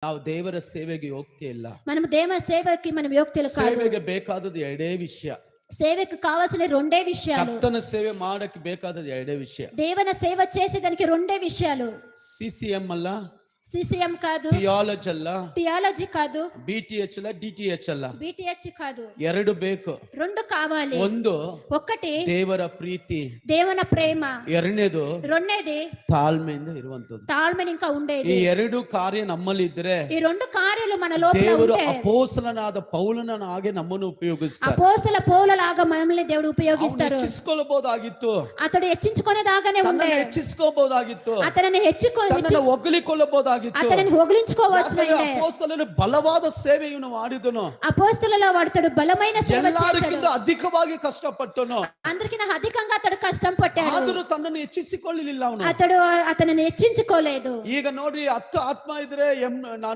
ನಾವು ದೇವರ ಸೇವೆಗೆ ಹೋಗ್ತೇ ಇಲ್ಲ. మనం దేవ సేవకి మనం యోగ్యులు కాదు. ಸೇವೆಗೆ ಬೇಕಾದದ್ದು ಎರಡೇ ವಿಷಯ. సేవకు కావాల్సిన రెండే విషయాలు. ಕರ್ತನ ಸೇವೆ ಮಾಡಕ್ಕೆ ಬೇಕಾದದ್ದು ಎರಡೇ ವಿಷಯ. దేవన సేవ చేసేదానికి రెండే విషయాలు. CCM ಅಲ್ಲ, CCM కాదు, ಥಿಯಾಲಜಿ ಅಲ್ಲ, థియాలజీ కాదు, BTH ಅಲ್ಲ, DTH ಅಲ್ಲ. BTH కాదు. ಎರಡು ಬೇಕು. రెండు కావాలి. ಒಂದು ఒకటి ದೇವರ ಪ್ರೀತಿ, ದೇವನ ಪ್ರೇಮ. ಎರಡನೇದು రెండేది ತಾಳ್ಮೆಯಿಂದ ಇರುವಂತದ್ದು. తాಳ್ಮೆని ఇంకా ಈ ఉండేది. ಎರಡು ಕಾರ್ಯ ನಮ್ಮಲ್ಲಿ ಇದ್ರೆ ఈ రెండు కార్యాలు మన లోపల ದೇವರು ఉంటే ಅಪೊಸ್ತಲನಾದ ಪೌಲನ ಹಾಗೆ ನಮ್ಮನ್ನು ಉಪಯೋಗಿಸ್ತಾರೆ. అపోస్తల పౌలలాగా మనల్ని దేవుడు ఉపయోగిస్తారు. ಹೆಚ್ಚಿಸಿಕೊಳ್ಳಬಹುದಾಗಿತ್ತು, అతడు హెచ్చించుకునేదాగానే ఉండే. ತನ್ನನ್ನು ಹೆಚ್ಚಿಸಿಕೊಳ್ಳಬಹುದಾಗಿತ್ತು, అతనిని ತನ್ನನ್ನು ಹೊಗಳಿಕೊಳ್ಳಬಹುದಾಗಿತ್ತು. అతనిని ಹೊಗಳಿంచుకోవచ్చునైతే. ಅಪೊಸ್ತಲನು ಬಲವಾದ ಸೇವೆಯನ್ನು ಮಾಡಿದನು. అపోస్తలుల వాడుతాడు బలమైన సేవ చేశాడు. ಎಲ್ಲರಿಗಿಂತ ಅಧಿಕವಾಗಿ ಕಷ್ಟಪಟ್ಟನು. అందరికన్నా అధికంగా అతడు కష్టం పట్టాడు. ಆದರೂ ತನ್ನನ್ನು ಹೆಚ್ಚಿಸಿಕೊಳ್ಳಲಿಲ್ಲ ಅವನು. అతడు అతనిని హెచ్చించుకోలేదు. ಈಗ ನೋಡ್ರಿ 10 ಆತ್ಮ ಇದ್ರೆ